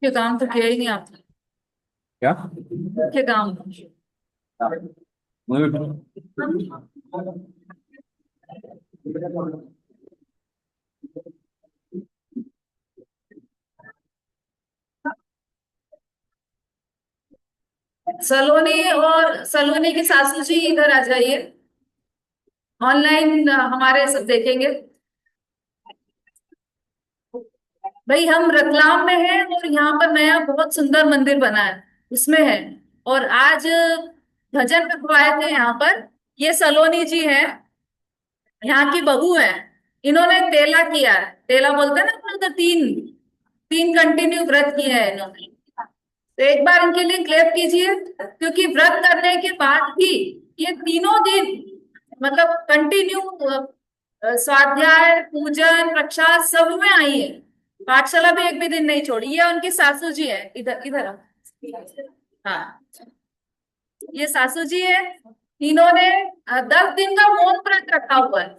ये काम तो किया ही नहीं आपने। क्या? ये काम। मुझे सलोनी और सलोनी की सासू जी इधर आ जाइए। ऑनलाइन हमारे सब देखेंगे। भाई हम रतलाम में हैं और यहाँ पर नया बहुत सुंदर मंदिर बना है, उसमें है। और आज भजन रखवाए थे यहाँ पर। ये सलोनी जी है, यहाँ की बहू है। इन्होंने तेला किया है, तेला बोलते हैं ना अपने उधर, तीन तीन कंटिन्यू व्रत किया है इन्होंने। तो एक बार इनके लिए क्लेप कीजिए, क्योंकि व्रत करने के बाद भी ये तीनों दिन मतलब कंटिन्यू स्वाध्याय पूजन रक्षा सब में आई है। पाठशाला भी एक भी दिन नहीं छोड़ी। ये उनकी सासू जी है, इधर इधर आओ। हाँ, ये सासू जी है। इन्होंने 10 दिन का मौन व्रत रखा हुआ है।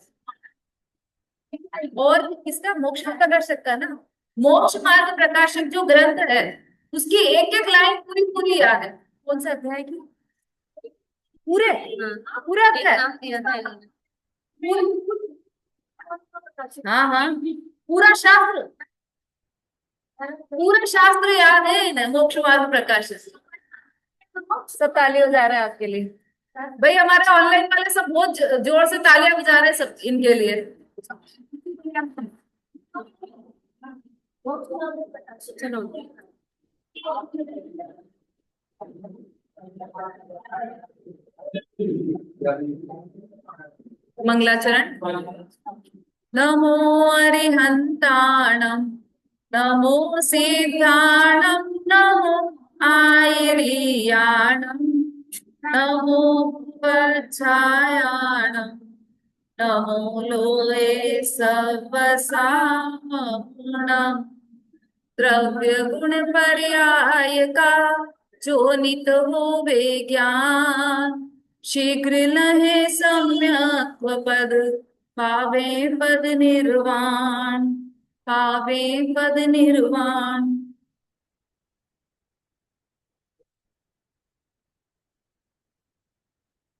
और इसका मोक्ष प्रदर्शक का ना, मोक्ष मार्ग प्रकाशक जो ग्रंथ है, उसकी एक एक लाइन पूरी पूरी याद है। कौन सा अध्याय की? पूरे पूरा अध्याय। हाँ हाँ, पूरा शास्त्र, पूरा शास्त्र याद है इन्हें, मोक्ष मार्ग प्रकाशक। सब ताली हो जा रहा है आपके लिए। भाई हमारे ऑनलाइन वाले सब बहुत जोर से तालियां बजा रहे हैं सब इनके लिए। चलो, मंगलाचरण। नमो अरिहंताणं, नमो सिद्धाणं, नमो आयर्याणं, नमो उपच्छायाणं, नमो लोये सवसामपूर्णम्। द्रव्य गुण पर्याय का जो नित होवे ज्ञान, शीघ्र लहे सम्यक पद, पावे पद निर्वाण, पावे पद निर्वाण।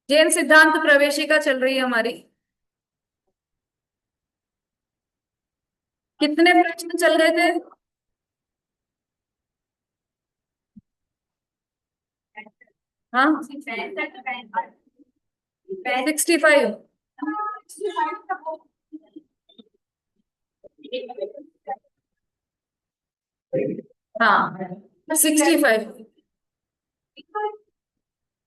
जैन सिद्धांत प्रवेशिका चल रही है हमारी। कितने प्रश्न चल गए थे? हाँ, 65। हाँ, 65।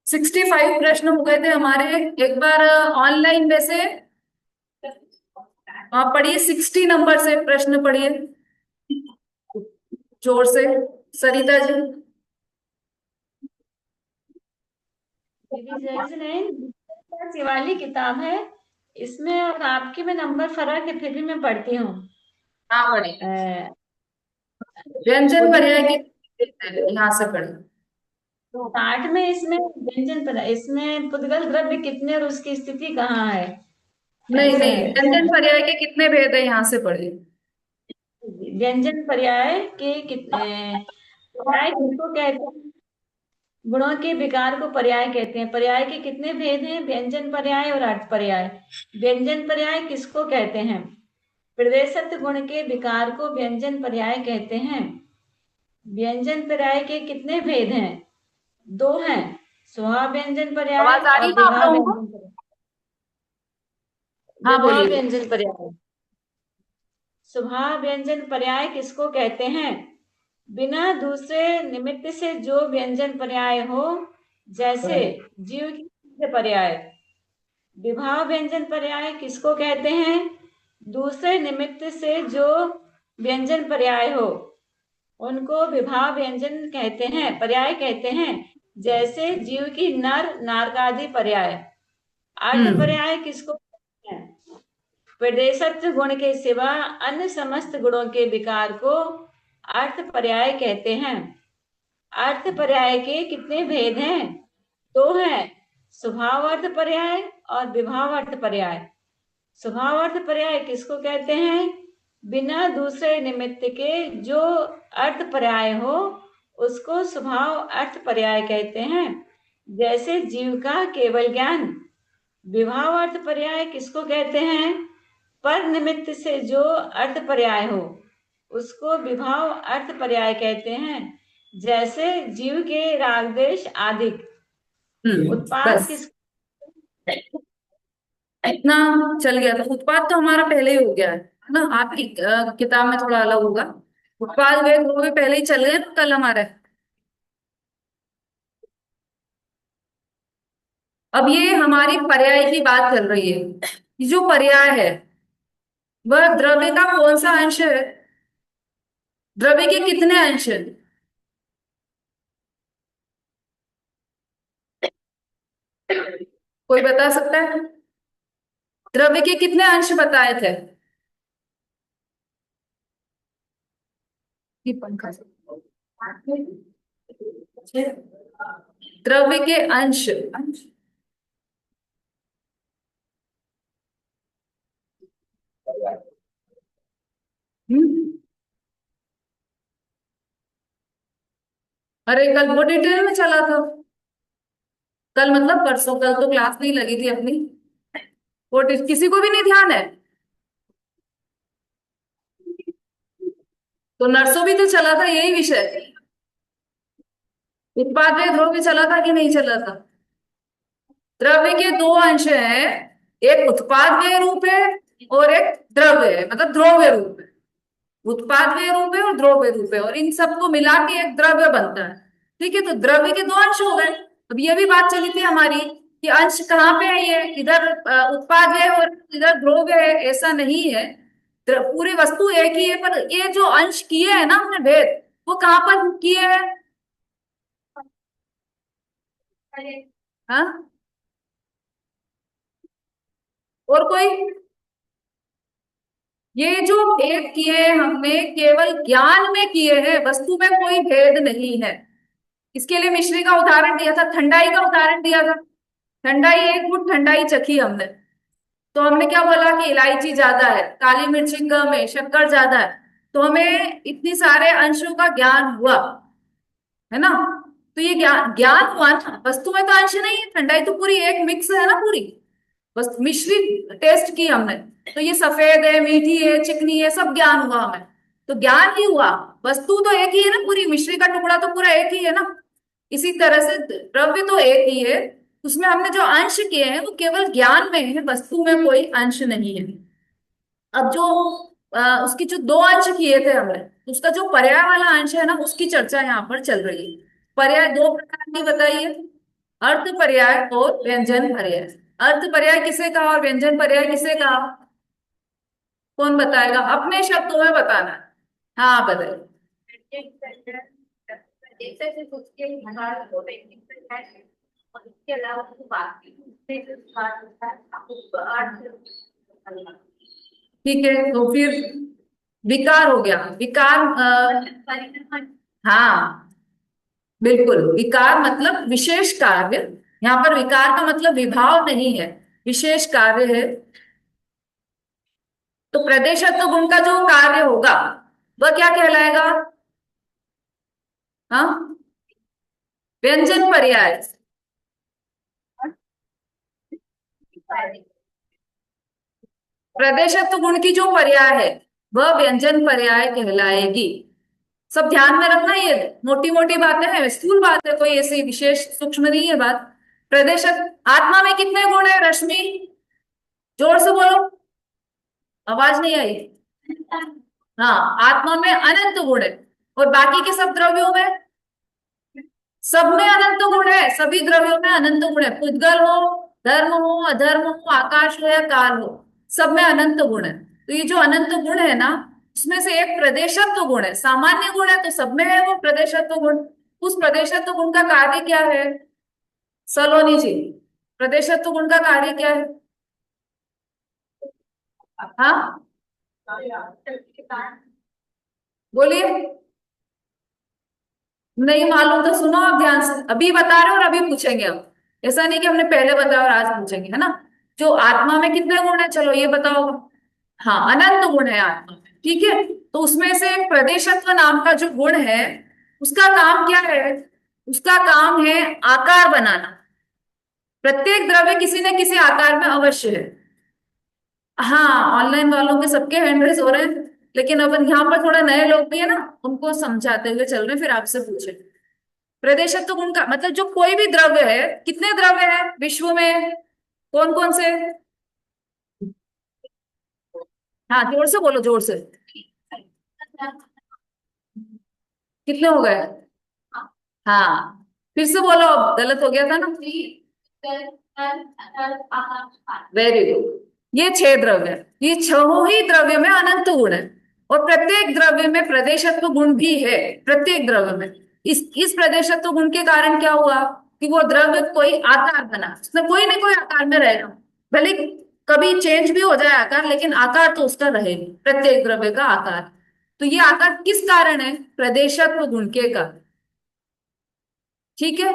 65 प्रश्न हो गए थे हमारे। एक बार ऑनलाइन वैसे आप पढ़िए, 60 नंबर से प्रश्न पढ़िए जोर से, सरिता जी। रिविजन है, शिवाली किताब है। इसमें और आपके में नंबर फर्क है, फिर भी मैं पढ़ती हूँ। हाँ पढ़िए, अ, व्यंजन पर्याय पुद्गल के यहाँ से पढ़िए। पाठ में इसमें व्यंजन पर, इसमें पुद्गल द्रव्य कितने और उसकी स्थिति कहाँ है, नहीं ऐसा नहीं, है। व्यंजन पर्याय के कितने भेद है यहाँ से पढ़िए। व्यंजन पर्याय के कितने, पर्याय किसको कहते हैं? गुणों के विकार को पर्याय कहते हैं। पर्याय के कितने भेद हैं? व्यंजन पर्याय और अर्थ पर्याय। व्यंजन पर्याय किसको कहते हैं? प्रदेशत गुण के विकार को व्यंजन पर्याय कहते हैं। व्यंजन पर्याय के कितने भेद हैं? 2 हैं, स्वभाव व्यंजन पर्याय आवाज आ रही और है ना आप विभाव लोगों को? व्यंजन पर्याय। हाँ विभाव बोलिए। व्यंजन पर्याय। स्वभाव व्यंजन पर्याय किसको कहते हैं? बिना दूसरे निमित्त से जो व्यंजन पर्याय हो, जैसे जीव की सिद्ध पर्याय। विभाव व्यंजन पर्याय किसको कहते हैं? दूसरे निमित्त से जो व्यंजन पर्याय हो, उनको विभाव व्यंजन कहते हैं, पर्याय कहते हैं। जैसे जीव की नर नारकादि पर्याय। अर्थ पर्याय किसको कहते हैं? प्रदेशत्व गुण के सिवा अन्य समस्त गुणों के विकार को अर्थ पर्याय कहते हैं। अर्थ पर्याय के कितने भेद हैं? दो हैं, स्वभाव अर्थ पर्याय और विभाव अर्थ पर्याय। स्वभाव अर्थ पर्याय किसको कहते हैं? बिना दूसरे निमित्त के जो अर्थ पर्याय हो उसको स्वभाव अर्थ पर्याय कहते हैं। जैसे जीव का केवल ज्ञान। विभाव अर्थ पर्याय किसको कहते हैं? पर निमित्त से जो अर्थ पर्याय हो उसको विभाव अर्थ पर्याय कहते हैं। जैसे जीव के राग देश आदि। उत्पाद बस किस इतना चल गया था। उत्पाद तो हमारा पहले ही हो गया है ना, आपकी किताब में थोड़ा अलग होगा। उत्पाद वेग वो भी पहले ही चल गए ना कल हमारे। अब ये हमारी पर्याय की बात चल रही है। ये जो पर्याय है वह द्रव्य का कौन सा अंश है? द्रव्य के कितने अंश हैं? कोई बता सकता है? द्रव्य के कितने अंश बताए थे? ये पंखा से द्रव्य के अंश हम्म। अरे कल वो डिटेल में चला था। कल मतलब परसों, कल तो क्लास नहीं लगी थी अपनी। वो किसी को भी नहीं ध्यान है? तो नर्सों भी तो चला था यही विषय। उत्पाद में ध्रुव चला था कि नहीं चला था? द्रव्य के दो अंश हैं, एक उत्पाद रूप है और एक द्रव्य है, मतलब द्रव्य रूप है। उत्पाद रूप है और द्रव्य रूप है, और इन सबको मिला के एक द्रव्य बनता है। ठीक है, तो द्रव्य के दो अंश हो गए। अब ये भी बात चली थी हमारी कि अंश कहाँ पे है, ये इधर उत्पाद है और इधर द्रव्य है, ऐसा नहीं है। पूरी वस्तु एक ही है, पर ये जो अंश किए हैं ना हमने भेद, वो कहाँ पर किए हैं? हाँ, और कोई? ये जो भेद किए हैं हमने केवल ज्ञान में किए हैं, वस्तु में कोई भेद नहीं है। इसके लिए मिश्री का उदाहरण दिया था, ठंडाई का उदाहरण दिया था। ठंडाई, एक फुट ठंडाई चखी हमने, तो हमने क्या बोला कि इलायची ज्यादा है, काली मिर्ची कम है, शक्कर ज्यादा है। तो हमें इतनी सारे अंशों का ज्ञान हुआ, है ना। तो ये ज्ञान ज्ञान हुआ ना, वस्तु में तो अंश नहीं है। ठंडाई तो पूरी एक मिक्स है ना पूरी। बस मिश्री टेस्ट की हमने, तो ये सफेद है, मीठी है, चिकनी है, सब ज्ञान हुआ हमें। तो ज्ञान ही हुआ। वस्तु तो एक ही है ना पूरी, मिश्री का टुकड़ा तो पूरा एक ही है ना। इसी तरह से द्रव्य तो एक ही है, उसमें हमने जो अंश किए हैं वो केवल ज्ञान में है, वस्तु में कोई अंश नहीं है। अब जो उसकी जो दो अंश किए थे हमने, उसका जो पर्याय वाला अंश है ना, उसकी चर्चा यहाँ पर चल रही है। पर्याय दो प्रकार की बताइए, अर्थ पर्याय और व्यंजन पर्याय। अर्थ पर्याय किसे कहा और व्यंजन पर्याय किसे कहा? कौन बताएगा? अपने शब्दों में बताना है। हाँ बताइए। ठीक है, तो फिर विकार हो गया। विकार हाँ बिल्कुल, विकार मतलब विशेष कार्य। यहाँ पर विकार का मतलब विभाव नहीं है, विशेष कार्य है। तो प्रदेशत्व गुण का जो कार्य होगा वह क्या कहलाएगा? हाँ, व्यंजन पर्याय। प्रदेशत्व गुण की जो पर्याय है वह व्यंजन पर्याय कहलाएगी। सब ध्यान में रखना, ये मोटी मोटी बातें हैं, स्थूल बात है, कोई ऐसी विशेष सूक्ष्म नहीं है बात। प्रदेशत्व, आत्मा में कितने गुण है रश्मि? जोर से बोलो, आवाज नहीं आई। हाँ, आत्मा में अनंत गुण है, और बाकी के सब द्रव्यों में, सब में अनंत गुण है, सभी द्रव्यों में अनंत गुण है। पुद्गल हो, धर्म हो, अधर्म हो, आकाश हो या काल हो, सब में अनंत गुण है। तो ये जो अनंत गुण है ना, उसमें से एक प्रदेशत्व गुण है, सामान्य गुण है तो सब में है वो प्रदेशत्व गुण। उस प्रदेशत्व गुण का कार्य क्या है? सलोनी जी, प्रदेशत्व गुण का कार्य क्या है? हाँ, बोलिए। नहीं मालूम तो सुनो आप ध्यान से, अभी बता रहे हो और अभी पूछेंगे अब। ऐसा नहीं कि हमने पहले बताया और आज पूछेंगे, है ना। जो आत्मा में कितने गुण है, चलो ये बताओ। हाँ, अनंत गुण है आत्मा में, ठीक है। तो उसमें से प्रदेशत्व नाम का जो गुण है, उसका काम क्या है? उसका काम है आकार बनाना। प्रत्येक द्रव्य किसी न किसी आकार में अवश्य है। हाँ, ऑनलाइन वालों के सबके हैंड रेस हो रहे हैं, लेकिन अपन यहाँ पर थोड़ा नए लोग भी है ना, उनको समझाते हुए चल रहे हैं, फिर आपसे पूछे। प्रदेशत्व गुण का मतलब जो कोई भी द्रव्य है, कितने द्रव्य है विश्व में, कौन कौन से? हाँ, जोर से बोलो, जोर से। कितने हो गए? हाँ, फिर से बोलो, अब गलत हो गया था ना। Very good. ये छह द्रव्य है, ये छहों ही द्रव्य में अनंत गुण है। और प्रत्येक द्रव्य में प्रदेशत्व गुण भी है, प्रत्येक द्रव्य में। इस प्रदेशत्व गुण के कारण क्या हुआ कि वो द्रव्य कोई आकार बना, उसमें कोई ना कोई आकार में रहेगा। भले कभी चेंज भी हो जाए आकार, लेकिन आकार तो उसका रहेगा, प्रत्येक द्रव्य का आकार। तो ये आकार किस कारण है? प्रदेशत्व गुण के कारण। ठीक है।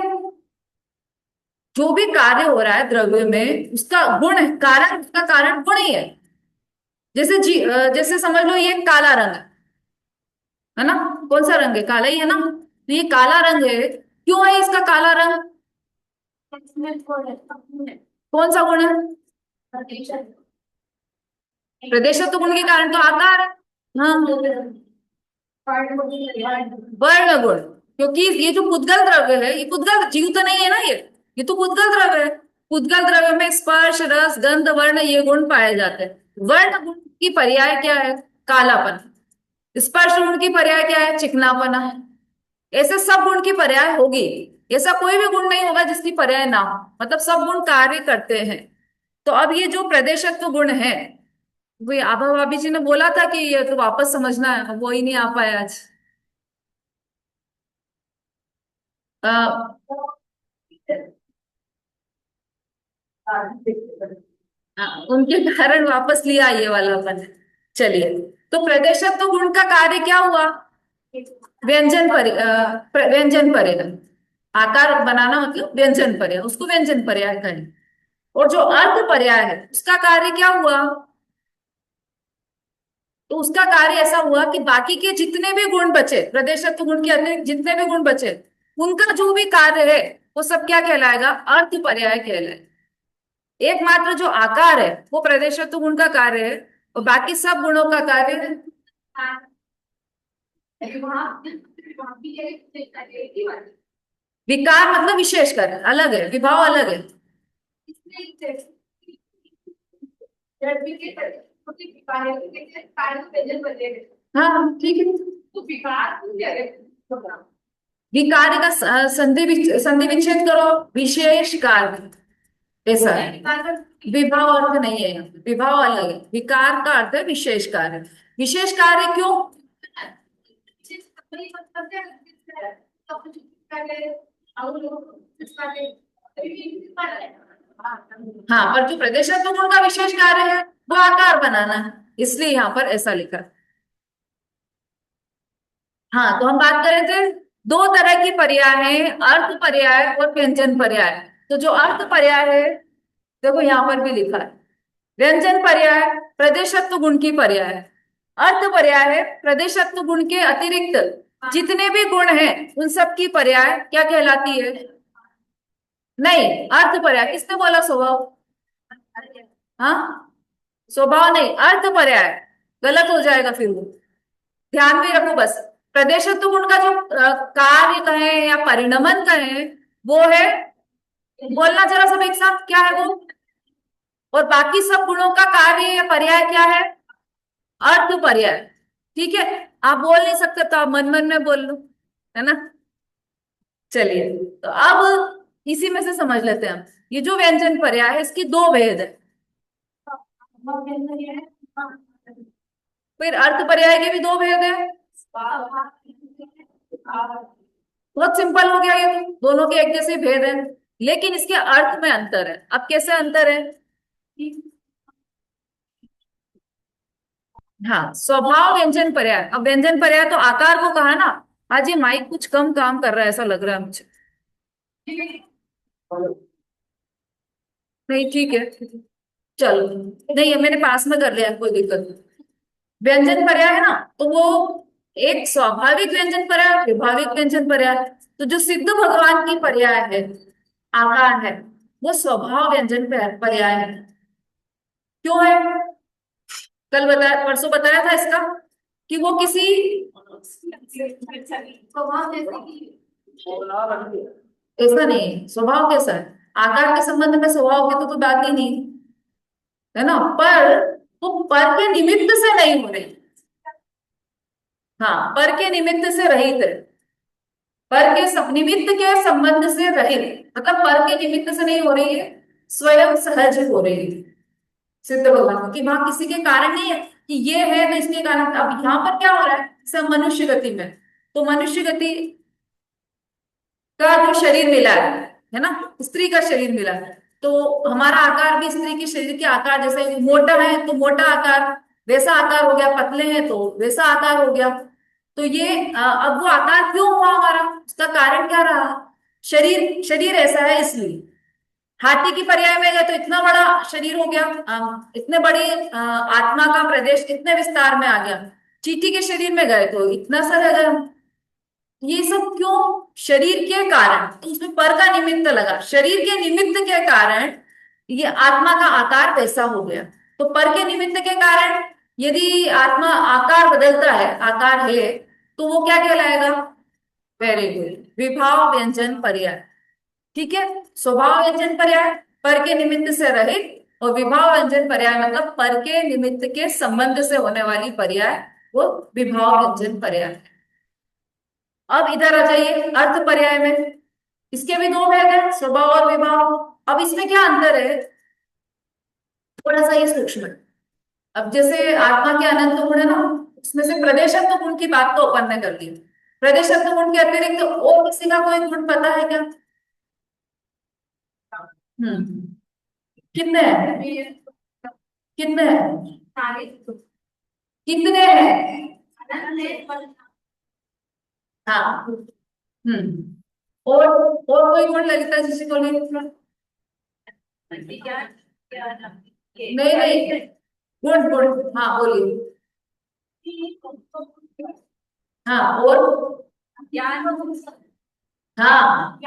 जो भी कार्य हो रहा है द्रव्य में, उसका गुण है, कारण, उसका कारण गुण ही है। जैसे समझ लो ये काला रंग है ना। कौन सा रंग है? काला ही है ना। तो ये काला रंग है, क्यों है इसका काला रंग? कौन सा गुण है? प्रदेशत्व गुण के कारण तो आकार है। हाँ, वर्ण गुण। क्योंकि ये जो पुद्गल द्रव्य है, ये पुद्गल जीव तो नहीं है ना, ये तो पुद्गल द्रव्य है। पुद्गल द्रव्य में स्पर्श, रस, गंध, वर्ण, ये गुण पाए जाते हैं। वर्ण गुण की पर्याय क्या है? कालापन। स्पर्श गुण की पर्याय क्या है? चिकनापना। ऐसे सब गुण की पर्याय होगी। ऐसा कोई भी गुण नहीं होगा जिसकी पर्याय ना हो, मतलब सब गुण कार्य करते हैं। तो अब ये जो प्रदेशत्व गुण है, वही आभा भाभी जी ने बोला था कि ये तो वापस समझना है, वो ही नहीं आ पाया आज। उनके कारण वापस लिया ये वाला अपन। चलिए। तो प्रदेशत्व गुण का कार्य क्या हुआ? व्यंजन पर्याय। आकार बनाना मतलब व्यंजन पर्याय, उसको व्यंजन पर्याय कहें। और जो अर्थ पर्याय है, उसका कार्य क्या हुआ? तो उसका कार्य ऐसा हुआ कि बाकी के जितने भी गुण बचे, प्रदेशत्व गुण के अतिरिक्त जितने भी गुण बचे, उनका जो भी कार्य है, वो सब क्या कहलाएगा? अर्थ पर्याय कहलाएगा। एकमात्र जो आकार है वो प्रदेशत्व गुण का कार्य है, और बाकी सब गुणों का कार्य है। विकार मतलब विशेष कार्य अलग है, विभाव अलग है। हाँ, ठीक है। विकार का संधि विच्छेद करो, विशेष कार्य। ऐसा है। विभाव अर्थ नहीं है यहाँ पे, विभाव अलग है, विकार का अर्थ है विशेष कार्य। विशेष कार्य क्यों? हाँ, पर जो प्रदेशत्व गुण का विशेष कार्य है वो आकार बनाना है, इसलिए यहाँ पर ऐसा लिखा है। हाँ, तो हम बात कर रहे थे, दो तरह की पर्याय है, अर्थ पर्याय और व्यंजन पर्याय। तो जो अर्थ पर्याय है, देखो यहाँ पर भी लिखा है। व्यंजन पर्याय प्रदेशत्व गुण की पर्याय है। अर्थ पर्याय है प्रदेशत्व गुण के अतिरिक्त जितने भी गुण हैं उन सब की पर्याय क्या कहलाती है? नहीं, अर्थ पर्याय किसने बोला? स्वभाव। हाँ, स्वभाव नहीं, अर्थ पर्याय। गलत हो जाएगा फिर वो। ध्यान में रखो बस। प्रदेशत्व गुण का जो कार्य कहें या परिणमन कहें, वो है, बोलना जरा सब एक साथ, क्या है वो? और बाकी सब गुणों का कार्य या पर्याय क्या है? अर्थ पर्याय। ठीक है। आप बोल नहीं सकते तो आप मन मन में बोल लो, है ना। चलिए, तो अब इसी में से समझ लेते हैं हम। ये जो व्यंजन पर्याय है, इसकी दो भेद है। फिर अर्थ पर्याय के भी दो भेद है। बहुत सिंपल हो गया, ये तो दोनों के एक जैसे भेद है, लेकिन इसके अर्थ में अंतर है। अब कैसे अंतर है? हाँ, स्वभाव व्यंजन पर्याय। अब व्यंजन पर्याय तो आकार को कहा ना। आज ये माइक कुछ कम काम कर रहा है ऐसा लग रहा है मुझे। नहीं, ठीक है। चलो, नहीं है, मेरे पास में कर लिया, कोई दिक्कत नहीं। व्यंजन पर्याय है ना, तो वो एक स्वाभाविक व्यंजन पर्याय, विभाविक व्यंजन पर्याय। तो जो सिद्ध भगवान की पर्याय है, आकार है, वो स्वभाव व्यंजन पर्याय है। क्यों है? कल बताया, परसों बताया था इसका, कि वो किसी स्वभाव जैसे कि, ऐसा नहीं है। स्वभाव कैसा है? आकार के संबंध में स्वभाव की तो कोई बात ही नहीं, है ना। पर वो पर के निमित्त से नहीं हो रही। हाँ, पर के निमित्त से रहित है। पर के निमित्त के संबंध से रहित, मतलब पर के निमित्त से नहीं हो रही है, स्वयं सहज हो रही है। सिद्ध भगवान की वहां किसी के कारण नहीं है कि ये है तो इसके कारण। अब यहाँ पर क्या हो रहा है, सब मनुष्य गति में, तो मनुष्य गति का जो शरीर मिला है ना, स्त्री का शरीर मिला है, तो हमारा आकार भी स्त्री के शरीर के आकार जैसे, मोटा है तो मोटा आकार वैसा आकार हो गया, पतले हैं तो वैसा आकार हो गया। तो ये अब वो आकार क्यों हुआ हमारा, उसका कारण क्या रहा? शरीर, शरीर ऐसा है इसलिए। हाथी की पर्याय में गए तो इतना बड़ा शरीर हो गया, इतने बड़ी आत्मा का प्रदेश इतने विस्तार में आ गया। चींटी के शरीर में गए तो इतना सा रह गया। ये सब क्यों? शरीर के कारण। तो उसमें पर का निमित्त लगा, शरीर के निमित्त के कारण ये आत्मा का आकार वैसा हो गया। तो पर के निमित्त के कारण यदि आत्मा आकार बदलता है, आकार है, तो वो क्या कहलाएगा? वेरी गुड, विभाव व्यंजन पर्याय। ठीक है। स्वभाव व्यंजन पर्याय पर के निमित्त से रहित, और विभाव व्यंजन पर्याय मतलब पर के निमित्त के संबंध से होने वाली पर्याय, वो विभाव व्यंजन पर्याय। अब इधर आ जाइए अर्थ पर्याय में। इसके भी दो भेद है, स्वभाव और विभाव। अब इसमें क्या अंतर है, थोड़ा सा ये सूक्ष्म है। अब जैसे आत्मा के अनंत गुण है ना, उसमें से प्रदेशत्व गुण की बात तो अपन ने कर ली। प्रदेशत्व गुण के अतिरिक्त तो और किसी का कोई गुण पता है क्या? कितने हैं? कितने हैं? कितने हैं? हाँ। और कोई गुण लगता है जिसे को नहीं? नहीं नहीं, गुण गुण, हाँ बोलिए। हाँ, और हाँ।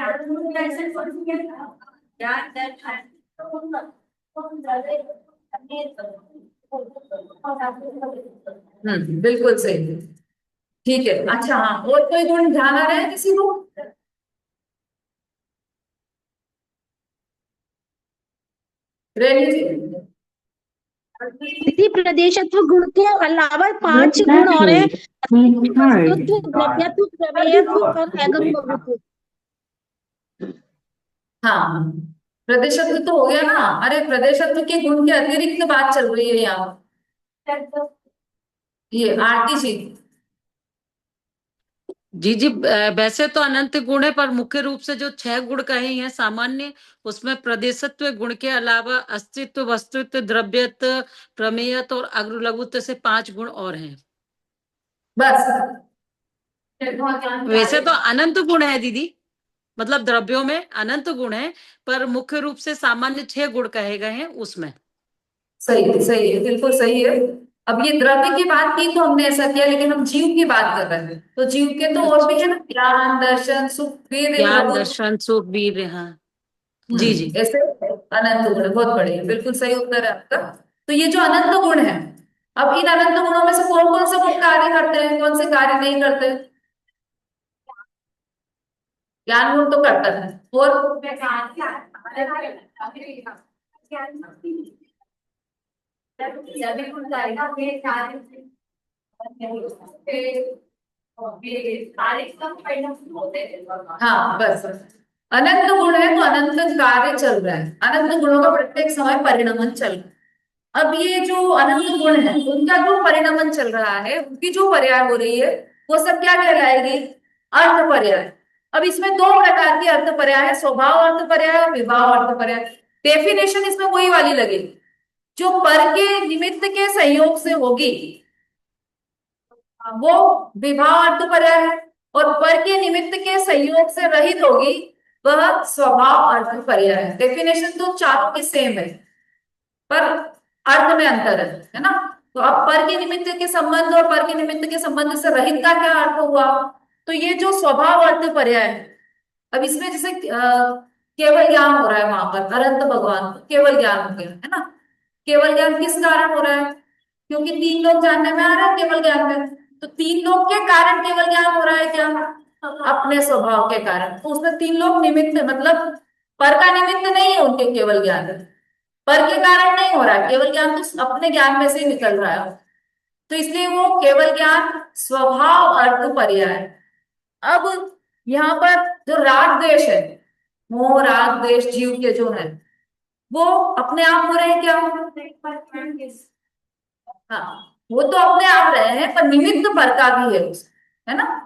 बिल्कुल सही। ठीक है, अच्छा, हाँ, और कोई गुण ध्यान आ रहा है किसी को? रेनी जी। इसी प्रदेशत्व गुण के अलावा पांच गुण और है। वस्तुत्व, द्रव्यत्व, प्रमेयत्व और एगम बहुत्व। हाँ, प्रदेशत्व तो हो गया ना। अरे, प्रदेशत्व के गुण के अतिरिक्त बात चल रही है यहाँ। ये आरती जी। जी जी, वैसे तो अनंत गुण है, पर मुख्य रूप से जो 6 गुण कहे हैं सामान्य, उसमें प्रदेशत्व गुण के अलावा अस्तित्व, वस्तुत्व, द्रव्यत्व, प्रमेयत्व और अग्र लघुत्व से 5 गुण और हैं। बस। वैसे तो अनंत गुण है दीदी, मतलब द्रव्यों में अनंत गुण है, पर मुख्य रूप से सामान्य 6 गुण कहे गए हैं उसमें। सही है, सही है, बिल्कुल सही है। अब ये द्रव्य की बात की तो हमने ऐसा किया, लेकिन हम जीव की बात कर रहे हैं, तो जीव के तो और भी है ना, ज्ञान, दर्शन, सुख, वीर, ज्ञान, प्रबोध। दर्शन, सुख, वीर, हाँ। जी जी। ऐसे अनंत गुण, बहुत बढ़िया, बिल्कुल सही उत्तर है आपका। तो ये जो अनंत गुण है, अब इन अनंत गुणों में से कौन कौन से गुण कार्य करते हैं, कौन से कार्य नहीं करते? ज्ञान गुण तो करता है, और हाँ, बस बस। अनंत गुण है तो अनंत कार्य चल रहा है, अनंत गुणों का प्रत्येक समय परिणमन चल रहा है। अब ये जो अनंत गुण है, उनका जो परिणमन चल रहा है, उनकी जो पर्याय हो रही है, वो सब क्या कहलाएगी? अर्थ पर्याय। अब इसमें दो प्रकार की अर्थ पर्याय है, स्वभाव अर्थ पर्याय और विभाव अर्थ पर्याय। डेफिनेशन इसमें वही वाली लगेगी, जो पर के निमित्त के संयोग से होगी, वो विभाव अर्थ पर्याय है। और पर के निमित्त के संयोग से रहित होगी, वह स्वभाव अर्थ पर्याय है। डेफिनेशन तो चारों की सेम है, पर अर्थ में अंतर है ना। तो अब पर के निमित्त के संबंध और पर के निमित्त के संबंध से रहित का क्या अर्थ हुआ? तो ये जो स्वभाव अर्थ पर्याय है, अब इसमें जैसे केवल ज्ञान हो रहा है वहां पर, अनंत भगवान को केवल ज्ञान हो गया है ना। केवल ज्ञान किस कारण हो रहा है? क्योंकि तीन लोग जानने में आ रहा है केवल ज्ञान में। तो तीन लोग के कारण केवल ज्ञान हो रहा है क्या? अपने स्वभाव के कारण। तो उसमें तीन लोग निमित्त, मतलब पर का निमित्त नहीं है उनके केवल ज्ञान में, पर के कारण नहीं हो रहा है। केवल ज्ञान तो अपने ज्ञान में से ही निकल रहा है। तो इसलिए वो केवल ज्ञान स्वभाव अर्थ पर्याय है। अब यहाँ पर जो राग द्वेष है, मोह राग द्वेष जीव के जो है, वो अपने आप हो रहे हैं क्या? हाँ, वो तो अपने आप रहे हैं, पर निमित्त पर का भी है उस, है ना।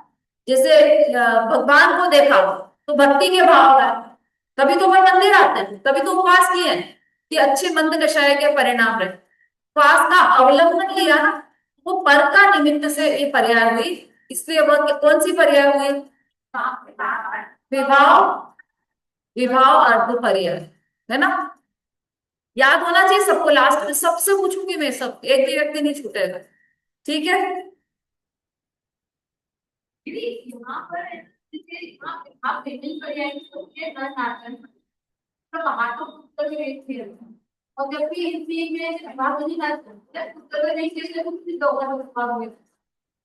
जैसे भगवान को देखा तो भक्ति के भाव है, तभी तो वह मंदिर आते हैं, तभी तो उपवास किए हैं कि अच्छे मंद कषाय के परिणाम रहे। उपवास का अवलंबन लिया ना, वो पर का निमित्त से ये पर्याय हुई। इसलिए वह कौन सी पर्याय हुई? विभाव, विभाव अर्थ पर्याय, है ना। याद होना चाहिए सबको। लास्ट में सबसे पूछूंगी मैं, सब, एक भी व्यक्ति नहीं छूटेगा, ठीक है। यहाँ पर जैसे आप विभिन्न पर्याय सोचिए, न नाटन, तो वहां तो उत्तर में एक थी। और जबकि हिंदी में बात नहीं करते, उत्तर में नहीं कहते तो किसी दो का उत्तर हुए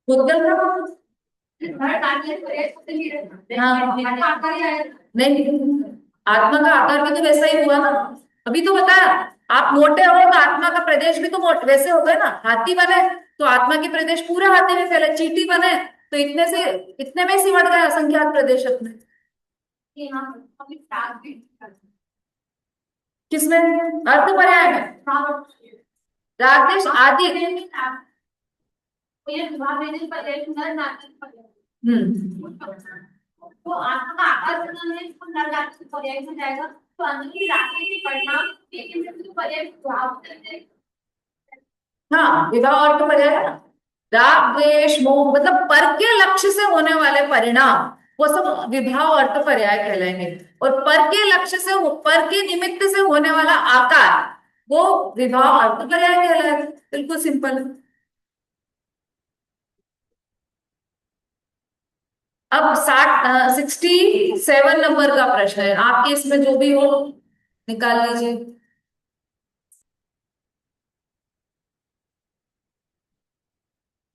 भूतगल का हर कार्य पर्याय शब्द ही रहता है। हाँ, आकार ही आया नहीं, आत्मा का आकार भी तो वैसा ही हुआ ना। अभी तो बताया, आप मोटे हो तो आत्मा का प्रदेश भी तो मोटे वैसे हो गए ना। हाथी बने तो आत्मा की प्रदेश पूरे हाथी में फैले, चींटी बने तो इतने से इतने में सिमट गए असंख्यात प्रदेश अपने। किसमें? अर्थ पर्याय में, रागदेश आदि। तो आत्मा का आकार बनना है, तो नर पर्याय में जाएगा। तो अंत की राशि के परिणाम के पर्याय भाव करते हैं। हाँ, विवाह और तो पर्याय है ना। राग द्वेष मोह, मतलब पर के लक्ष्य से होने वाले परिणाम, वो सब विभाव अर्थ पर्याय कहलाएंगे। और पर के लक्ष्य से, पर के निमित्त से होने वाला आकार, वो विभाव अर्थ पर्याय कहलाएगा। बिल्कुल सिंपल। अब 67 नंबर का प्रश्न है आपके, इसमें जो भी हो निकाल लीजिए।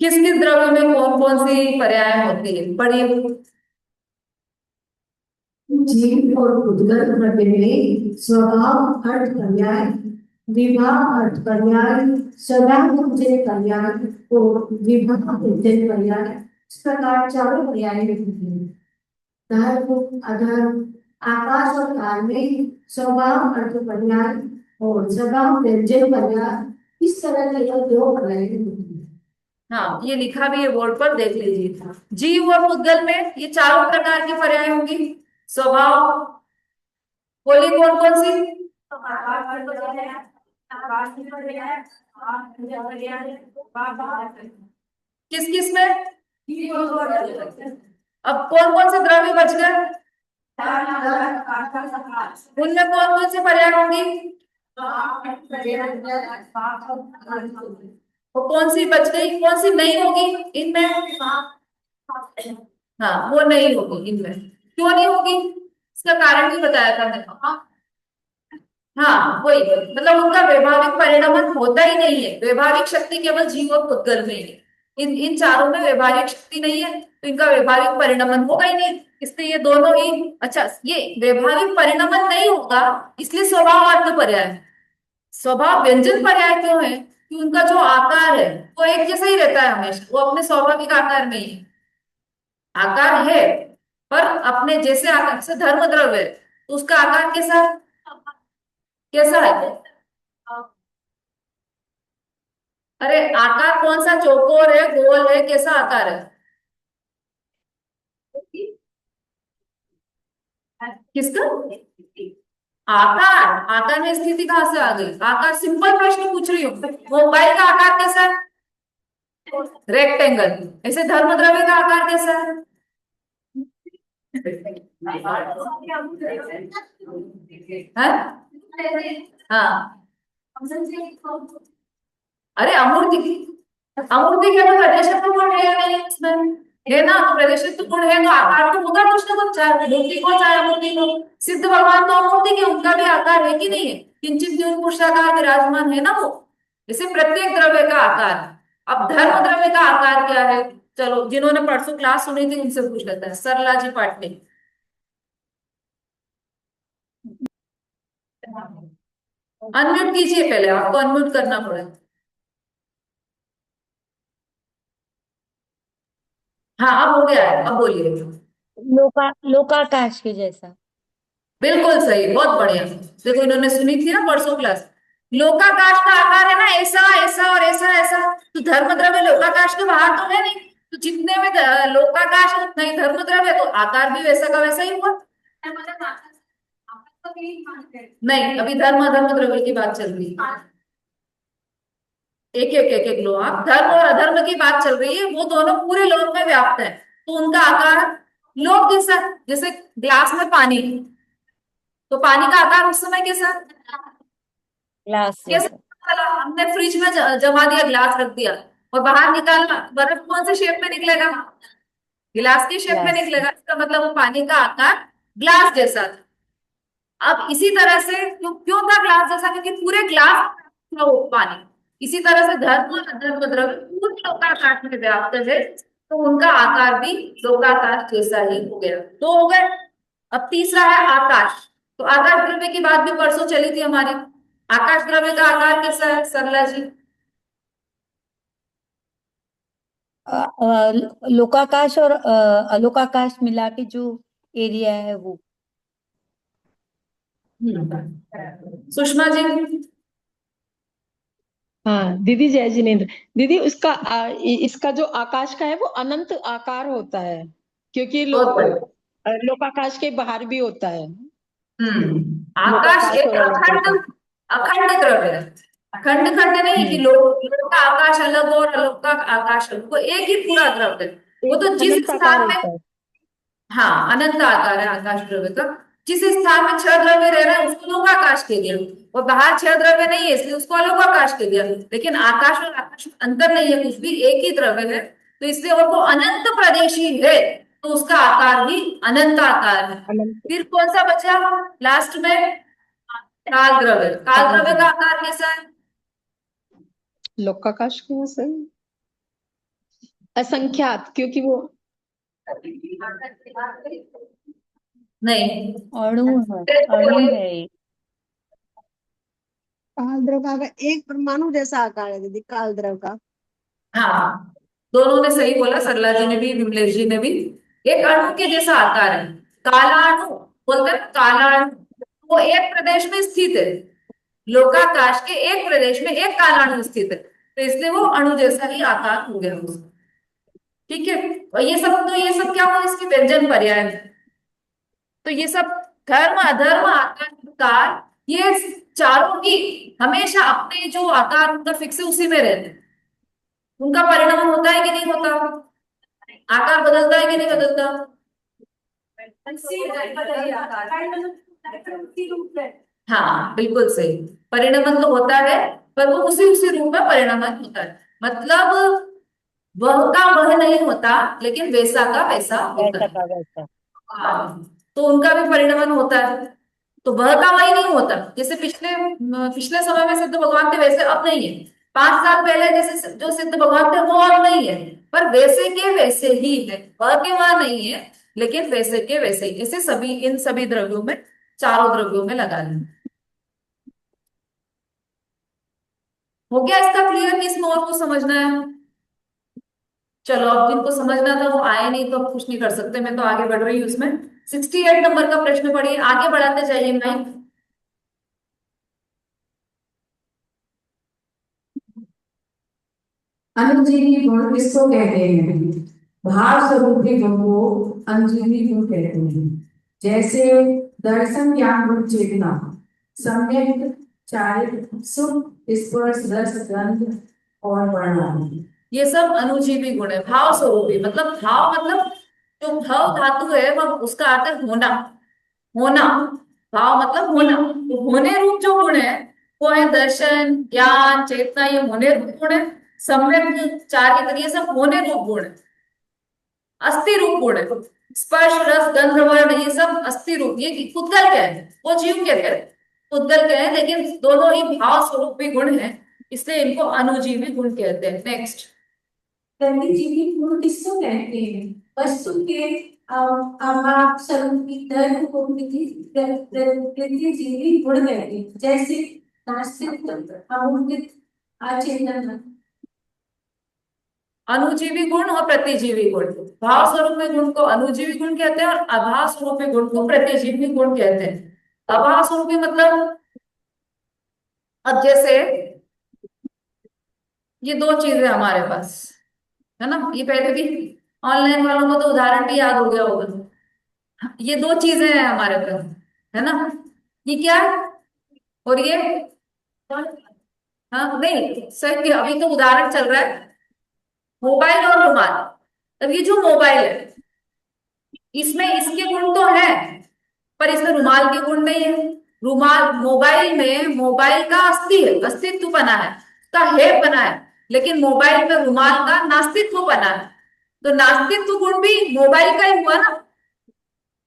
किस किस द्रव्य में कौन कौन सी पर्याय होती है, पढ़िए। जीव और उद्गत द्रव्य में स्वभाव अर्थ पर्याय, विभाव अर्थ पर्याय, स्वभाव मुझे पर्याय और विभाव मुझे पर्याय, इस प्रकार चारों पर्याय होते हैं। धर्म अधर्म, आकाश और काल में स्वभाव अर्थ पर्याय और स्वभाव व्यंजन पर्याय, इस तरह के दो पर्याय होते हैं। हाँ, ये लिखा भी है बोर्ड पर, देख लीजिए। जीव और उद्गल में ये चारों प्रकार की पर्याय होंगी। स्वभाव बोली कौन कौन सी? किस किस में? अब कौन कौन से द्रव्य बच गए? उनमें कौन कौन से पर्याय होंगी? और कौन सी बच गई, कौन सी नहीं होगी इनमें? हाँ, वो नहीं होगी इनमें। क्यों नहीं होगी? इसका कारण भी बताया था मैंने। हाँ, वही, मतलब उनका वैभाविक परिणमन होता ही नहीं है। वैभाविक शक्ति केवल जीव और पुद्गल में है। इन इन चारों में वैभाविक शक्ति नहीं है, तो इनका वैभाविक परिणमन होगा ही नहीं। इसलिए ये दोनों ही, अच्छा, ये वैभाविक परिणमन नहीं होगा, इसलिए स्वभाव अर्थ पर्याय है। स्वभाव व्यंजन पर्याय क्यों है? कि उनका जो आकार है वो एक जैसा ही रहता है हमेशा, वो अपने स्वाभाविक आकार में ही आकार है, पर अपने जैसे आकार से धर्म द्रव्य है तो उसका आकार कैसा कैसा है? अरे आकार कौन सा, चौकोर है, गोल है, कैसा आकार है? किसका आकार? आकार में स्थिति कहां से आ गई? आकार सिंपल प्रश्न पूछ रही हूँ। मोबाइल का आकार कैसा है? रेक्टेंगल। ऐसे धर्म द्रव्य का आकार कैसा है? हाँ हाँ। अरे अमूर्ति, अमूर्ति के तो प्रदर्शित तो गुण है नहीं उसमें, है ना? तो प्रदर्शित तो गुण है तो आकार तो होगा कुछ ना कुछ, चाहे मूर्ति को चाहे अमूर्ति को। सिद्ध भगवान तो अमूर्ति के, उनका भी आकार है कि नहीं है? किंचित न्यून पुरुषाकार विराजमान है ना वो। इसे प्रत्येक द्रव्य का आकार। अब धर्म द्रव्य का आकार क्या है? चलो, जिन्होंने परसों क्लास सुनी थी उनसे पूछ लेते हैं। सरला जी पाटले। अनम्यूट कीजिए, पहले आपको अनम्यूट करना पड़ेगा। हाँ अब हो गया है, अब बोलिए। लोकाकाश के जैसा। बिल्कुल सही, बहुत बढ़िया। देखो इन्होंने सुनी थी ना परसों क्लास। लोकाकाश का आकार है ना ऐसा ऐसा और ऐसा ऐसा। तो धर्म द्रव्य लोकाकाश के बाहर तो है नहीं, तो जितने में लोकाकाश है उतना ही धर्म द्रव्य, तो आकार भी वैसा का वैसा ही हुआ। नहीं, अभी धर्म अधर्म द्रव्य की बात चल रही है। एक एक एक एक लो, आप धर्म और अधर्म की बात चल रही है, वो दोनों पूरे लोक में व्याप्त है। तो उनका आकार लोक जैसा। जैसे ग्लास में पानी, तो पानी का आकार उस समय कैसा? ग्लास कैसे जैसा। पता चला? हमने फ्रिज में जमा दिया, ग्लास रख दिया और बाहर निकालना, बर्फ कौन से शेप में निकलेगा? गिलास के शेप में ग्लास। निकलेगा। इसका मतलब वो पानी का आकार ग्लास जैसा था। अब इसी तरह से क्यों क्यों था ग्लास जैसा? क्योंकि पूरे ग्लास था वो पानी। इसी तरह से धर्म और अधर्म द्रव्य पूरे लोकाकाश में व्याप्त है, तो उनका आकार भी लोकाकाश जैसा ही हो गया। तो हो गए। अब तीसरा है आकाश। तो आकाश द्रव्य की बात भी परसों चली थी हमारी। आकाश द्रव्य का आकार कैसा है सरला जी? लोकाकाश और अलोकाकाश मिला के जो एरिया है वो। सुषमा जी। हाँ दीदी, जय जिनेन्द्र। दीदी उसका इसका जो आकाश का है वो अनंत आकार होता है, क्योंकि बहुत बढ़िया। लोकाकाश के बाहर भी होता है। आकाश लोकाकाश एक और अखंड, अलोकाकाश। अखंड द्रव्य है। अखंड खंड नहीं कि हम्म। लोक का आकाश अलग और अलोक का आकाश अलग, वो एक ही पूरा द्रव्य है। वो एक तो जिस अनंत आकार स्थान में, होता है। हाँ अनंत आकार है आकाश द्रव्य का। जिस स्थान में छह द्रव्य रह रहा है उसको लोकाकाश कह दिया, और बाहर छह द्रव्य नहीं है इसलिए उसको अलोकाकाश कह दिया। लेकिन आकाश और आकाश में अंतर नहीं है, कुछ भी एक ही द्रव्य है। तो इसलिए, और वो अनंत प्रदेशी है, तो उसका आकार भी अनंत आकार है। अनंत फिर कौन सा बचा लास्ट में? काल द्रव्य। काल काल द्रव्य का है। आकार कैसा है? लोकाकाश के से असंख्यात, क्योंकि वो नहीं। अणु है। अणु है एक। काल द्रव का एक परमाणु जैसा आकार है दीदी, काल द्रव का। हाँ, दोनों ने सही बोला, सरला जी ने भी विमलेश जी ने भी। एक अणु के जैसा आकार है। काला अणु बोलते हैं, काला अणु। वो एक प्रदेश में स्थित है। लोकाकाश के एक प्रदेश में एक काला अणु स्थित है, तो इसलिए वो अणु जैसा ही आकार हो गया उसका। ठीक है। और ये सब क्या हुआ? इसके व्यंजन पर्याय हैं। तो ये सब धर्म अधर्म आकार विकार, ये चारों की हमेशा अपने जो आकार उनका फिक्स है उसी में रहते हैं। उनका परिणाम होता है कि नहीं होता? आकार बदलता है कि नहीं बदलता? हाँ बिल्कुल सही। परिणमन तो होता है, पर वो उसी उसी रूप में परिणमन होता है। मतलब वह का वह नहीं होता, लेकिन वैसा का वैसा होता वैसा है। का वैसा। हाँ, तो उनका भी परिणमन होता है। तो वह का वही नहीं होता, जैसे पिछले पिछले समय में सिद्ध भगवान थे वैसे अब नहीं है। 5 साल पहले जैसे जो सिद्ध भगवान थे वो अब नहीं है, पर वैसे के वैसे ही है। वह के वह नहीं है, लेकिन वैसे के वैसे ही। ऐसे सभी इन सभी द्रव्यों में, चारों द्रव्यों में लगा लें। हो गया इसका क्लियर कि इसमें और कुछ समझना है? चलो, अब जिनको समझना था वो आए नहीं तो अब कुछ नहीं कर सकते, मैं तो आगे बढ़ रही हूँ इसमें। 68 नंबर का प्रश्न पढ़िए, आगे बढ़ाते जाइए माइक। अनुजीवी गुण किसको कहते हैं? भाव स्वरूपी गुण को अनुजीवी गुण कहते हैं। जैसे दर्शन, ज्ञान, गुण, चेतना, सम्यक, चारित्र, सुख, स्पर्श, रस, गंध और वर्ण आदि। ये सब अनुजीवी गुण है। भाव स्वरूपी मतलब भाव मतलब जो भाव धातु है वह उसका अर्थ है होना। होना, भाव मतलब होना। तो होने रूप जो गुण है वो है दर्शन, ज्ञान, चेतना, ये होने रूप गुण है। सम्यक, चारित्र, ये सब होने रूप गुण है। अस्थि रूप गुण है। स्पर्श, रस, गंध, वर्ण, ये सब अस्थि रूप, ये पुद्गल के हैं, वो जीव के हैं, पुद्गल के हैं, लेकिन दोनों ही भाव स्वरूपी गुण हैं, इसलिए इनको अनुजीवी गुण कहते हैं। नेक्स्ट। प्रतिजीवी गुण किसको कहते हैं? वस्तु के अभाव स्वरूप की धर्म को प्रतिजीवी गुण कहते हैं, जैसे नास्तिक, अमूर्त, अचेतन। अनुजीवी गुण और प्रतिजीवी गुण, भाव स्वरूपी गुण को अनुजीवी गुण कहते हैं और अभाव स्वरूपी गुण को प्रतिजीवी गुण कहते हैं। अभाव स्वरूपी मतलब अब जैसे ये दो चीजें हमारे पास है ना, ये पहले भी ऑनलाइन वालों को तो उदाहरण भी याद हो गया होगा। ये दो चीजें हैं हमारे पास, है ना, ये क्या है और ये, हाँ नहीं सही, अभी तो उदाहरण चल रहा है मोबाइल और रुमाल। अब ये जो मोबाइल है इसमें इसके गुण तो है पर इसमें रुमाल के गुण नहीं है। रुमाल, मोबाइल में मोबाइल का अस्थि है, अस्तित्व बना है, उसका है बना है, लेकिन मोबाइल में रुमाल का नास्तित्व बना है। तो नास्तित्व गुण भी मोबाइल का ही हुआ ना।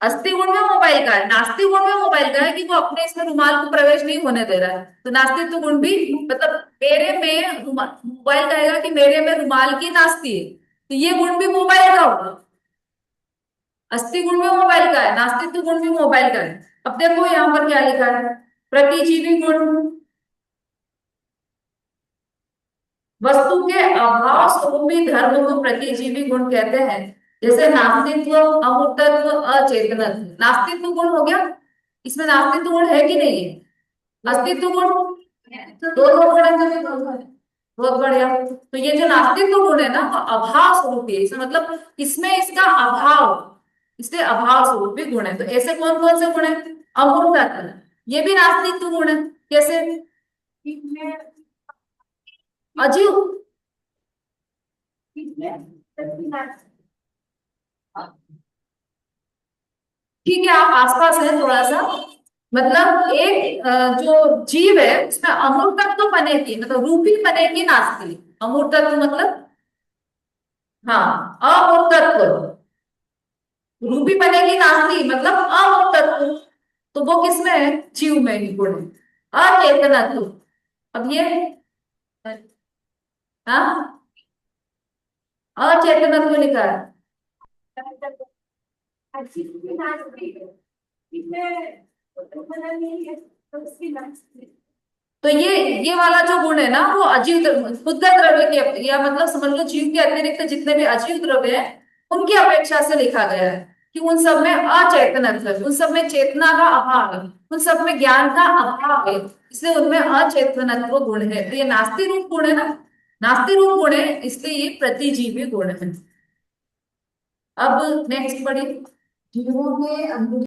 अस्थि गुण में मोबाइल का है, नास्तिक गुण में मोबाइल का है कि वो अपने इसमें रुमाल को प्रवेश नहीं होने दे रहा है। तो नास्तित्व गुण भी मतलब मेरे में मोबाइल कहेगा कि मेरे में रुमाल की नास्ती है, तो ये गुण भी मोबाइल का होगा। अस्थि गुण में मोबाइल का है, नास्तित्व गुण भी मोबाइल का है। अब देखो यहाँ पर क्या लिखा है, प्रतिजीवी गुण वस्तु के अभाव स्वरूपी धर्म को प्रतिजीवी गुण कहते हैं। जैसे नास्तित्व, अमूर्तत्व, अचेतनत्व। नास्तित्व गुण हो गया, इसमें नास्तित्व गुण है कि नहीं है? अस्तित्व गुण, दोनों गुण है, बहुत बढ़िया। तो ये जो नास्तित्व गुण है ना वो अभाव स्वरूपी है, इसमें मतलब इसमें इसका अभाव, इसलिए अभाव स्वरूपी गुण है। तो ऐसे कौन कौन से गुण है? अमूर्तत्व, ये भी नास्तित्व गुण है। कैसे? अजीव, ठीक है, आप आसपास है थोड़ा सा। मतलब एक जो जीव है उसमें अमूर्त तत्व बनेगी, मतलब रूपी बनेगी नास्ती। अमूर्त तत्व मतलब, हाँ अमूर्त तत्व, रूपी बनेगी नास्ती मतलब अमूर्त तत्व। तो वो किसमें है? जीव में ही गुण है। अचेतनत्व, अब ये, हाँ अचेतनत्व लिखा है। तो ये वाला जो गुण है ना वो अजीव शुद्ध द्रव्य के, या मतलब समझ लो जीव के अतिरिक्त जितने भी अजीव द्रव्य हैं उनकी अपेक्षा से लिखा गया है कि उन सब में अचेतनत्व है, उन सब में चेतना का अभाव है, उन सब में ज्ञान का अभाव है, इसलिए उनमें अचेतनत्व गुण है। तो ये नास्ति रूप गुण है ना, नास्ति रूप गुण है, इसलिए ये प्रतिजीवी गुण है। अब नेक्स्ट पढ़िए। जीवों के